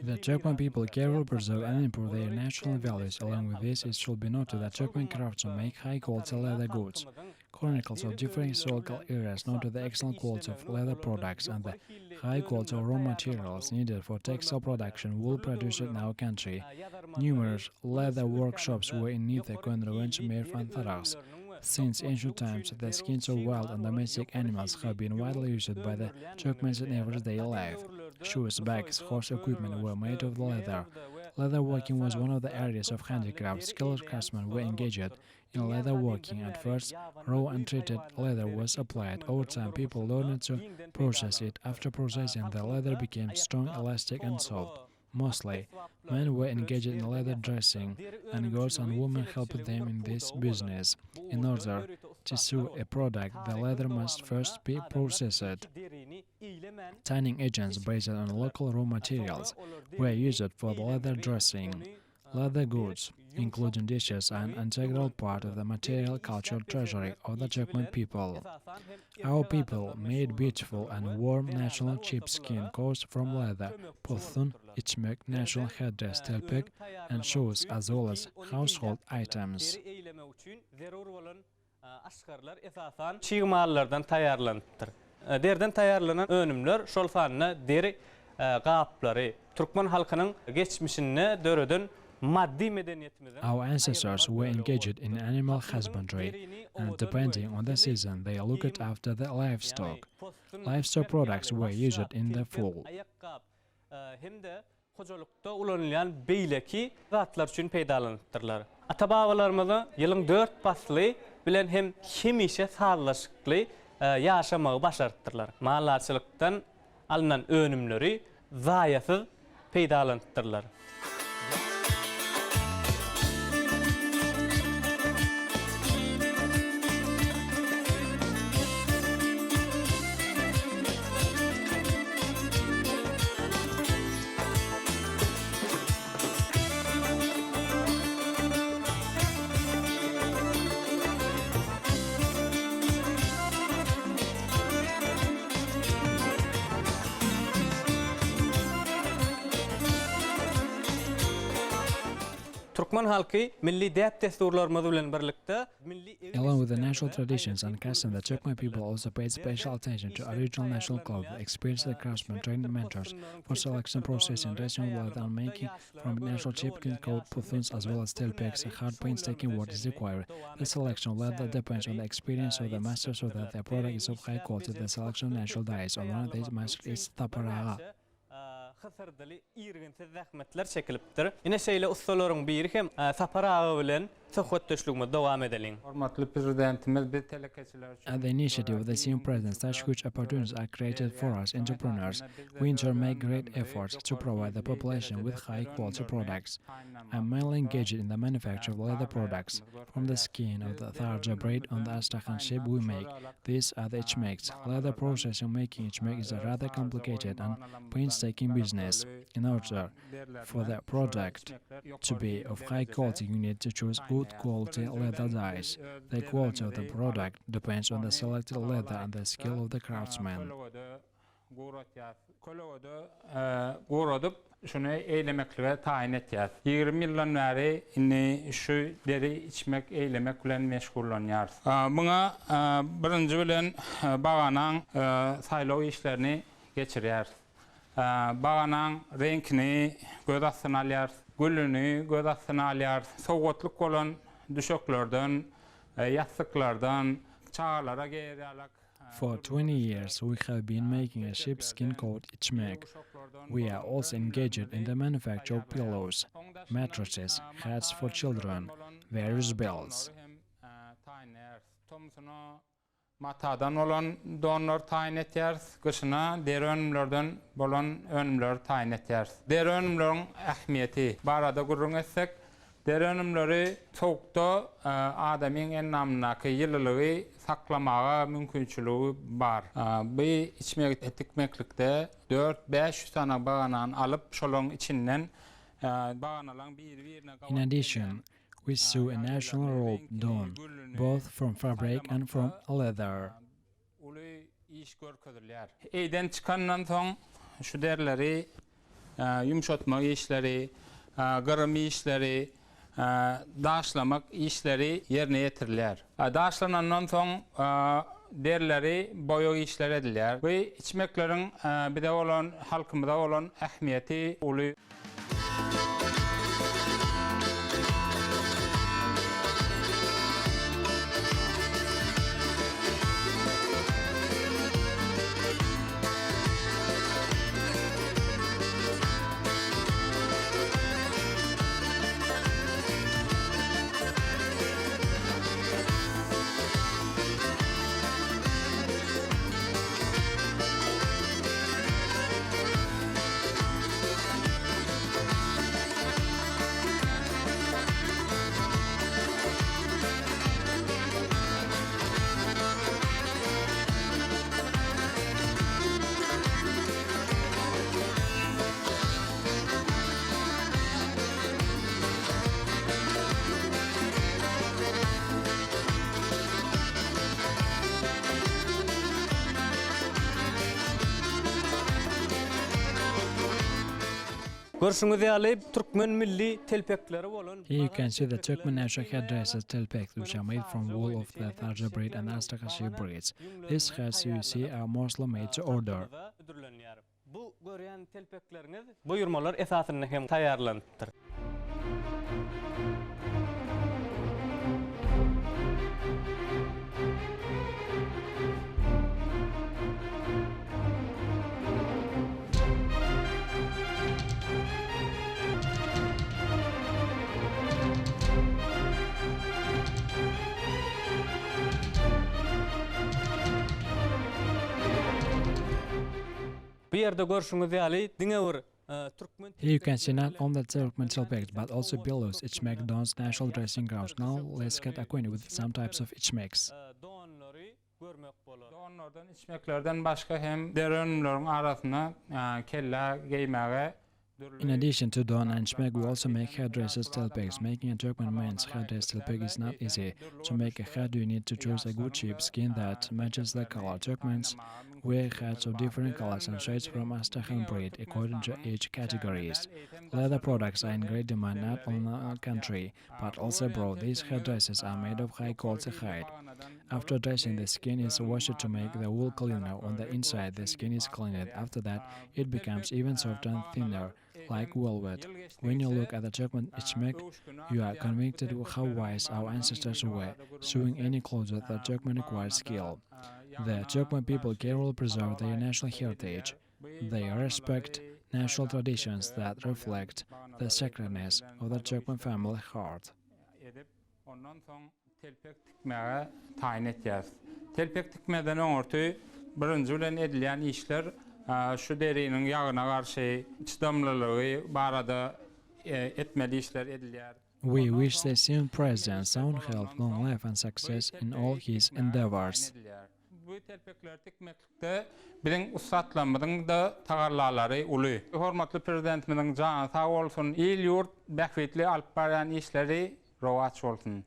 The Turkmen people carefully preserve and improve their national values. Along with this, it should be noted that Turkmen craftsmen make high-quality leather goods. Chronicles of different historical eras noted the excellent quality of leather products and the high quality of raw materials needed for textile production wool produced in our country. Numerous leather workshops were in Nithek and Revenge and Tharas. Since ancient times, the skins of wild and domestic animals have been widely used by the Turkmens in everyday life. Shoes, bags, horse equipment were made of leather. Leather working was one of the areas of handicraft. Skilled craftsmen were engaged in leather working. At first, raw and treated leather was applied. Over time, people learned to process it. After processing, the leather became strong, elastic, and soft. Mostly, men were engaged in leather dressing, and girls and women helped them in this business. In order to sew a product, the leather must first be processed. Tanning agents based on local raw materials were used for the leather dressing. Leather goods, including dishes, are an integral part of the material cultural treasury of the Turkmen people. Our people made beautiful and warm national sheepskin coats from leather, puthun, içmek, national headdress, telpek, and shoes, as well as household items. Derden tayarlanan önümler şol sanına deri gapları Türkmen halkının geçmişine dörödün maddi medeniyetimizin. Our ancestors were engaged in animal husbandry, and depending on the season, they looked after the livestock. Livestock products were used in the fall. Hem de hocalıkta ulanılan beyleki zatlar üçün peydalanıptırlar. Ata-babalarımızı yılın 4 faslı bilen hem hemişe sağlaşıklı yaşamağı başarttırlar. Mallarçılıktan alınan önümleri zayasız peydalanıptırlar. Along with the national traditions and customs, the Turkmen people also paid special attention to original national clothes, experienced craftsmen, trained mentors for selection, processing, dressing leather, and making from natural sheepskin coat puthuns as well as telpeks. Hard painstaking work is required. The selection of leather depends on the experience of the master, so that the product is of high quality. The selection of natural dyes on one of these masters is taparağa. Xısırdılı irginsiz zahmetler çekiliptir. Yine şeyle ustaların biri hem saparağı bilen sohbet düşlüğümüz devam edelim. Hormatly prezidentimiz bir telekeçiler üçün At the initiative of the senior president, such huge opportunities are created for us entrepreneurs. We in turn make great efforts to provide the population with high-quality products. I'm mainly engaged in the manufacture of leather products. From the skin of the tharja braid on the Astrakhan sheep we make. These are the içmeks. Leather processing making içmek is a rather complicated and painstaking business. In order for the product to be of high quality, you need to choose good quality leather dyes. The quality of the product depends on the selected leather and the skill of the craftsman. Gorodup şunu eylemekle ve tayin etiyat. 20 yıldan beri şu deri içmek, eylemek bilen meşgullanıyor. Buna birinci bilen bağanan saylov işlerini geçiriyor. Bağanan renkini göz astına alıyor, gülünü göz astına alıyor. Soğukluk olan düşöklerden, yastıklardan, çağlara geri alak. For 20 years, we have been making a sheepskin coat içmek. We are also engaged in the manufacture of pillows, mattresses, hats for children, various belts. Matadan olan donlar tayin etiyarız, kışına deri önümlerden bolan önümler tayin etiyarız. Deri önümlerin ahmiyeti barada gurrun etsek, deri önümleri soğukta adamın en namındaki yılılığı saklamağa mümkünçülüğü var. Bu içmek etikmeklikte 4-5 tane bağanan alıp şolun içinden bağanalan bir In addition, we sew a national robe done, both from fabric and from leather. iş görkezilýär. Eýden çykandan soň şu derleri yumşatma işleri, gırım işleri, daşlamak işleri yerine yetirilýär. Daşlanandan soň derleri boyag işleri edilýär. Bu içmekleriň bide bolan halkymyzda bolan ähmiýeti uly. Görüşüňizi ýalyp türkmen milli telpekleri bolan Here you can see the Turkmen national headdresses telpeks, which are made from wool of the Tharja breed and Astrakhashi breeds. These hats you see are mostly made to order. Bu görýän telpekleriniz buyurmalar esasyny hem taýýarlanıpdyr. Bu ýerde görüşüňizi ýaly diňe bir türkmen Here you can see not only the Turkmen telpeks, but also Belarus içmek Don's national dressing gowns. Now let's get acquainted with some types of içmeks. doğanlary görmek bolar. Doğanlardan içmeklerden başka hem derönlörün arasına kella giymäge. In addition to don and içmek, we also make headdresses telpeks. Making a Turkmen man's headdress telpek is not easy. To make a head, you need to choose a good cheap skin that matches the color. Turkmens wear hats of different colors and shades from Astrakhan breed according to age categories. Leather products are in great demand not only in our country, but also abroad. These headdresses are made of high quality hide. After dressing, the skin is washed to make the wool cleaner. On the inside, the skin is cleaned. After that, it becomes even softer and thinner, like velvet. When you look at the Turkmen içmek, you are convinced of how wise our ancestors were. Sewing any clothes with the Turkmen requires skill. The Turkmen people carefully preserve their national heritage. They respect national traditions that reflect the sacredness of the Turkmen family heart. Ondan soň telpek tikmäge taýin etýär. Telpek tikmeden öňürtü birinji bilen edilýän işler şu deriniň ýagyna garşy çydamlylygy barada etmeli işler edilýär. We wish the same president sound health, long life and success in all his endeavors. Bu telpekler tikmeklikde biziň usatlarymyzyň da tagarlalary uly. Hormatly prezidentimiziň jany sag bolsun, il ýurt bähwetli alyp barýan işleri rowaç bolsun.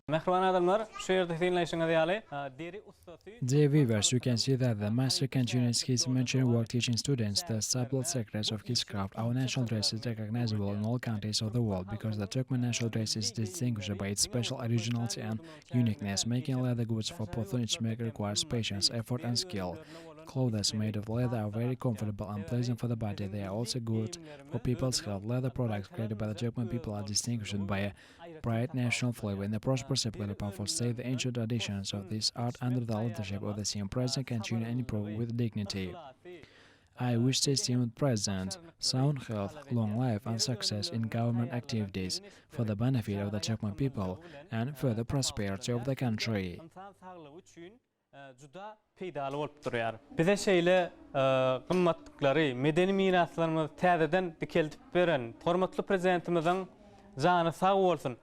Mehriban adamlar, şu ýerde dinleýişiňiz ýaly deri ustasy Dear viewers, you can see that the master continues his mentoring work teaching students the subtle secrets of his craft. Our national dress is recognizable in all countries of the world because the Turkmen national dress is distinguished by its special originality and uniqueness. Making leather goods for Pothun içmek requires patience, effort and skill. Clothes made of leather are very comfortable and pleasant for the body. They are also good for people's health. Leather products created by the Turkmen people are distinguished by a bright national flavor. In the prosperous and powerful state, the ancient traditions of this art under the leadership of the same president continue and improve with dignity. I wish the esteemed President sound health, long life and success in government activities for the benefit of the Turkmen people and for the prosperity of the country. Juda peydaly bolup durýar. Bize şeýle gymmatlyklary, medeni miraslarymyzy täzeden dikeltip beren hormatly prezidentimiziň jany sag bolsun.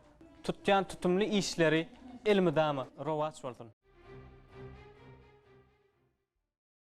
Tutýan tutumly işleri elmidama rowaç bolsun.